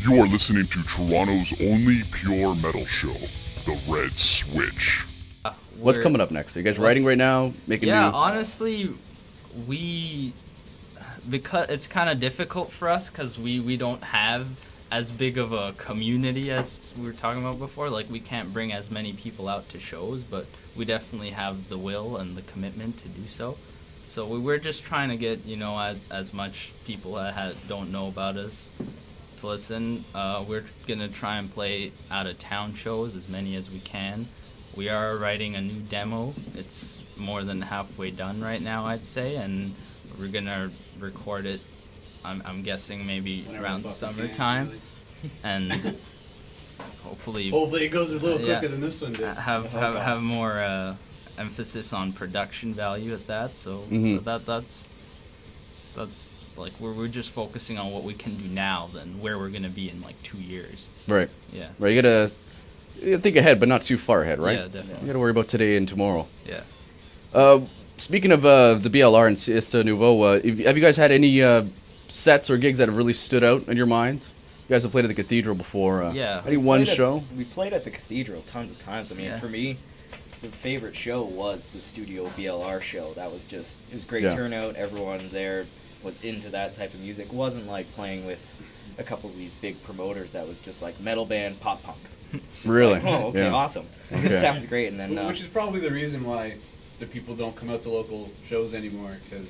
You are listening to Toronto's only pure metal show, The Red Switch. What's coming up next? Are you guys writing right now? Making new? Honestly, because it's kind of difficult for us because we don't have as big of a community as we were talking about before. Like, we can't bring as many people out to shows, but we definitely have the will and the commitment to do so. So we're just trying to get, as much people that don't know about us to listen. We're going to try and play out-of-town shows, as many as we can. We are writing a new demo. It's more than halfway done right now, I'd say, and we're going to record it, I'm guessing, maybe around summertime. And hopefully it goes a little quicker than this one did. Have more emphasis on production value at that. So that's like we're just focusing on what we can do now than where we're gonna be in like 2 years. Right. Yeah. Right. You gotta think ahead, but not too far ahead, right? Yeah, definitely. You gotta worry about today and tomorrow. Yeah. Speaking of the BLR and Siesta Nouveau, have you guys had any sets or gigs that have really stood out in your mind? You guys have played at the Cathedral before. Yeah. Any one show? We played at the Cathedral tons of times. I mean, for me, the favorite show was the Studio BLR show. That was just, it was great turnout. Everyone there was into that type of music. It wasn't like playing with a couple of these big promoters that was just like metal band, pop punk. Really? Like, oh, okay, awesome. This sounds great. And then, which is probably the reason why the people don't come out to local shows anymore, because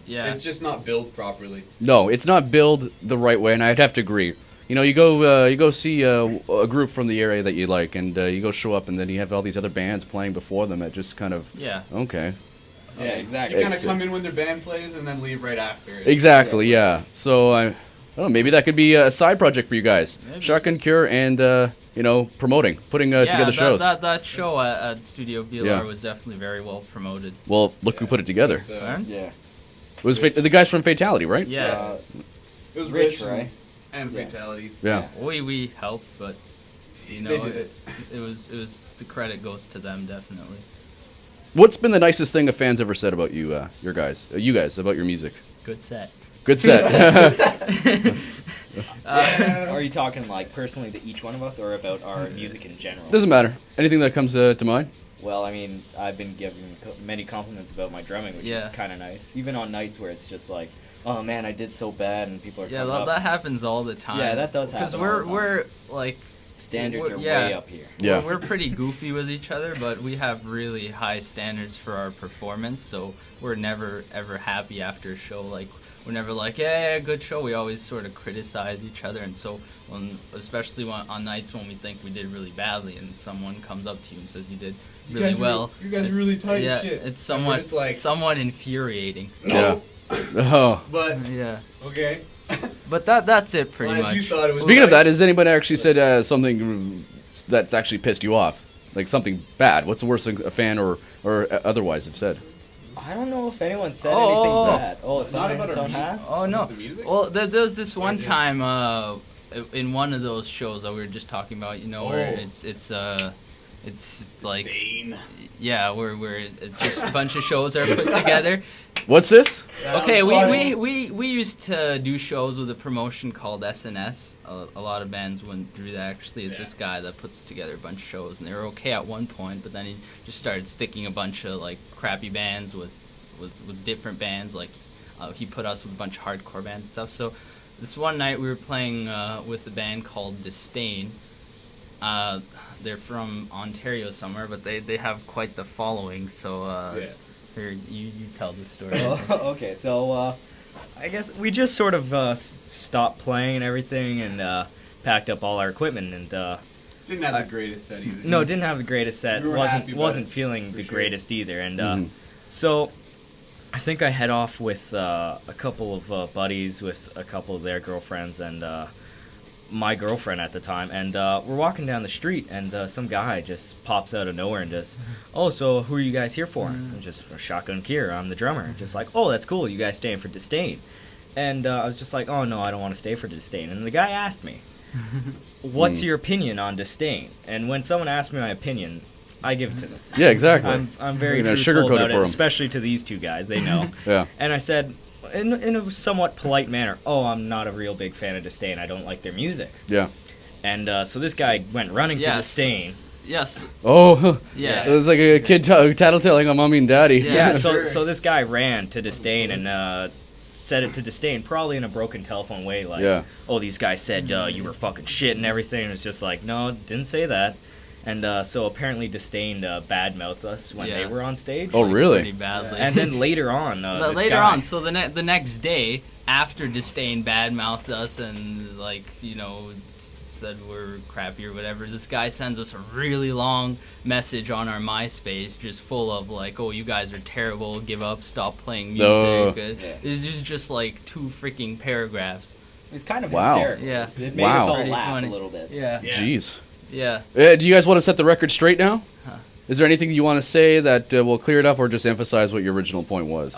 it's just not billed properly. No, it's not billed the right way, and I'd have to agree. You go see a group from the area that you like, and you go show up, and then you have all these other bands playing before them. It just kind of okay. Yeah, exactly. You kind of come in when their band plays and then leave right after. Exactly, yeah. So I don't know, maybe that could be a side project for you guys. Maybe. Shotgun Cure and promoting, putting together shows. That show at Studio BLR was definitely very well promoted. Well, look who put it together. Yeah. It was the guys from Fatality, right? Yeah. It was Rich, right? And Fatality. Yeah. We helped, but They did it was the credit goes to them, definitely. What's been the nicest thing a fan's ever said about you guys, about your music? Good set. Good set. Are you talking like personally to each one of us, or about our music in general? Doesn't matter. Anything that comes to mind? Well, I mean, I've been given many compliments about my drumming, which is kind of nice. Even on nights where it's just like, oh man, I did so bad, and people are coming up. That happens all the time. Yeah, that does happen. Because we're like standards are way up here. Yeah, we're pretty goofy with each other, but we have really high standards for our performance. So we're never ever happy after a show. Like, we're never like, yeah, good show. We always sort of criticize each other, and so especially on nights when we think we did really badly, and someone comes up to you and says you did really well. You guys are really tight shit. It's somewhat infuriating. Yeah. Oh. But yeah. Okay. But that's it pretty much. You thought it was Speaking of that, has anybody actually said something that's actually pissed you off? Like something bad? What's the worst thing a fan or otherwise have said? I don't know if anyone said anything bad. Someone has? Oh, no. Well, there was this one time in one of those shows that we were just talking about, where it's like... Stain. Yeah, where just a bunch of shows are put together. What's this? Okay, we used to do shows with a promotion called SNS. A lot of bands went through that. Actually, it's this guy that puts together a bunch of shows, and they were okay at one point, but then he just started sticking a bunch of like crappy bands with different bands. Like he put us with a bunch of hardcore bands and stuff. So this one night we were playing with a band called Disdain. They're from Ontario somewhere, but they have quite the following. So here, you tell the story. Okay, so I guess we just sort of stopped playing and everything, and packed up all our equipment, and didn't have the greatest set either. No, didn't have the greatest set. Wasn't feeling the greatest either, and so I think I head off with a couple of buddies, with a couple of their girlfriends, and my girlfriend at the time, and we're walking down the street, and some guy just pops out of nowhere and just, oh, so who are you guys here for? And just, Shotgun Cure, I'm the drummer. Just like, oh, that's cool, you guys staying for Disdain. And I was just like, oh no, I don't want to stay for Disdain. And the guy asked me, what's your opinion on Disdain? And when someone asks me my opinion, I give it to them. Yeah, exactly. I'm very truthful about it, especially to these two guys, they know. Yeah. And I said, in a somewhat polite manner, oh, I'm not a real big fan of Disdain. I don't like their music. Yeah. And so this guy went running to Disdain. Yes. Oh. Yeah. It was like a kid tattletelling on mommy and daddy. Yeah. So this guy ran to Disdain and said it to Disdain, probably in a broken telephone way, like, oh, these guys said you were fucking shit and everything. And it's just like, no, didn't say that. And so apparently Disdain badmouthed us when they were on stage. Oh, really? Pretty badly. And then later on, so the next day, after Disdain badmouthed us and, like, you know, said we're crappy or whatever, this guy sends us a really long message on our MySpace just full of, like, oh, you guys are terrible, give up, stop playing music. It was just, like, 2 freaking paragraphs. It was kind of hysterical. Yeah. It made us all laugh a little bit. Yeah. Jeez. Yeah. Do you guys want to set the record straight now? Is there anything you want to say that will clear it up, or just emphasize what your original point was?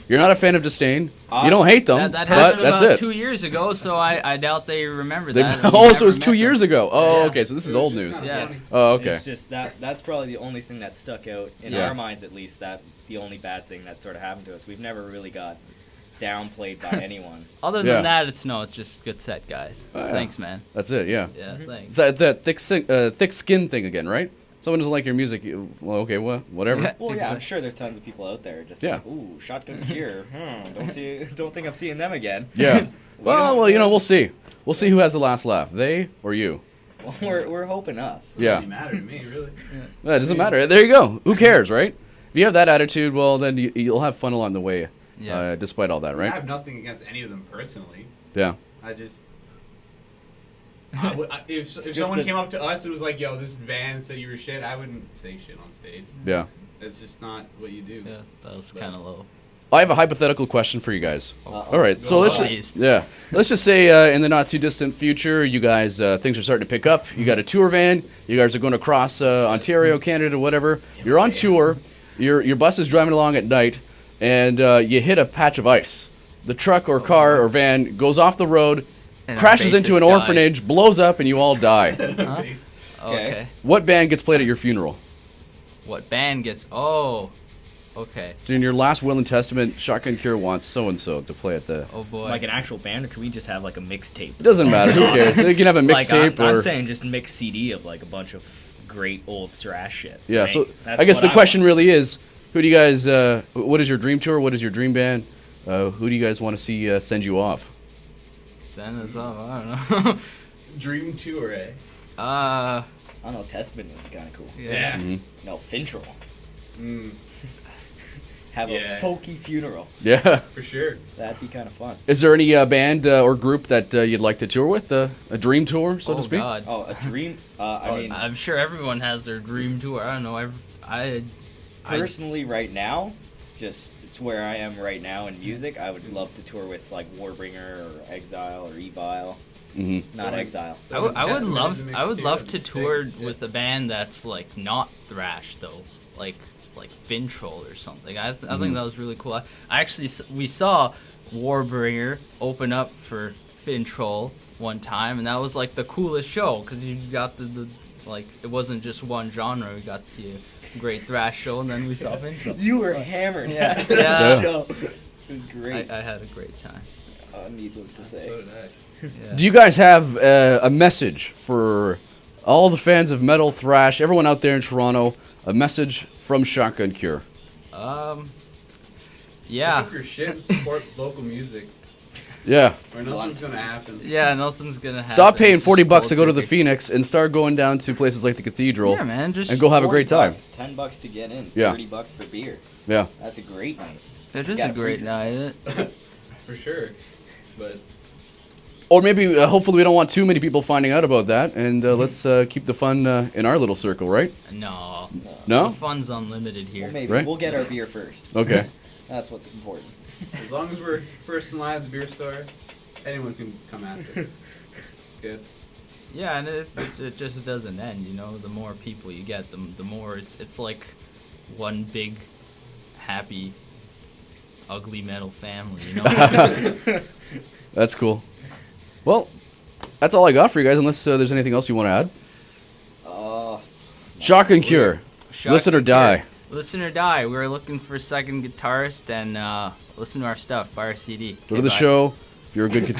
You're not a fan of Disdain. You don't hate them. That but happened that's about it. 2 years ago, so I doubt they remember that. Oh, so it was 2 years ago. Oh, okay. So this is old news. Yeah. Oh, okay. It's just that's probably the only thing that stuck out in our minds, at least. That the only bad thing that sort of happened to us. We've never really got downplayed by anyone. Other than that, it's just good set, guys. Thanks, man. That's it. Yeah. Yeah. Thanks. It's that thick skin thing again, right? Someone doesn't like your music. Well, okay, whatever. Well, yeah, I'm sure there's tons of people out there just like, ooh, Shotgun Cure. Don't think I'm seeing them again. Yeah. well, you know, we'll see. We'll see who has the last laugh, they or you. Well, we're hoping us. Yeah. It doesn't matter to me, really. It doesn't matter. There you go. Who cares, right? If you have that attitude, well, then you'll have fun along the way. Yeah. Despite all that, right? I have nothing against any of them personally. Yeah. I just. If someone came up to us and was like, yo, this band said you were shit, I wouldn't say shit on stage. Yeah. That's just not what you do. Yeah, that was kind of low. I have a hypothetical question for you guys. All right, so let's just say in the not too distant future, you guys things are starting to pick up. You got a tour van. You guys are going across Ontario, Canada, whatever. You're on tour. Your bus is driving along at night, and you hit a patch of ice. The truck or car or van goes off the road, crashes into an orphanage, blows up, and you all die. Okay. What band gets played at your funeral? What band gets? Oh. Okay. So in your last will and testament, Shotgun Cure wants so-and-so to play at the... Oh, boy. Like an actual band, or can we just have, like, a mixtape? It doesn't matter. Who cares? You can have a mixtape I'm saying just mix CD of, like, a bunch of great old thrash shit. Yeah, right? so That's I guess the question want. Really is, who do you guys... what is your dream tour? What is your dream band? Who do you guys want to see send you off? Send us off? I don't know. Dream tour, eh? I don't know, Testament would be kind of cool. Yeah. Mm-hmm. No, Fintroll. Have a folky funeral. Yeah. For sure. That'd be kind of fun. Is there any band or group that you'd like to tour with? A dream tour, so to speak? God. Oh, a dream? I mean... I'm sure everyone has their dream tour. I don't know. Personally, right now, just... It's where I am right now in music. I would love to tour with, like, Warbringer or Exile or Evile. Mm-hmm. Not Exile. I would love to tour with a band that's, like, not thrash, though. Like Fintroll or something. I think that was really cool. We saw Warbringer open up for Fintroll one time, and that was like the coolest show because you got the like it wasn't just one genre. We got to see a great thrash show, and then we saw Fintroll. You were hammered. Yeah. Show. It was great. I had a great time. Needless to say. So did I. Yeah. Do you guys have a message for all the fans of metal, thrash, everyone out there in Toronto? A message from Shotgun Cure. Yeah. Pick up your shit and support local music. Yeah. Or nothing's gonna happen. Yeah, nothing's gonna happen. Stop paying It's $40 just to go to the ticket. Phoenix and start going down to places like the Cathedral. Yeah, man, just and go have a great time. $10 to get in. Yeah. $30 for beer. Yeah. That's a great night. It is a great night, isn't it? For sure. But Or maybe, hopefully, we don't want too many people finding out about that, and let's keep the fun in our little circle, right? No. No? The fun's unlimited here. Well, maybe. Right? We'll get our beer first. Okay. That's what's important. as long as we're first in line at the beer store, anyone can come after. It's good. Yeah, and it just doesn't end, you know. The more people you get, the more it's like one big, happy, ugly metal family, you know. That's cool. Well, that's all I got for you guys, unless there's anything else you want to add. Shotgun Cure. Listen or die. Listen or die. We're looking for a second guitarist, and listen to our stuff, buy our CD. Go to the show if you're a good guitarist.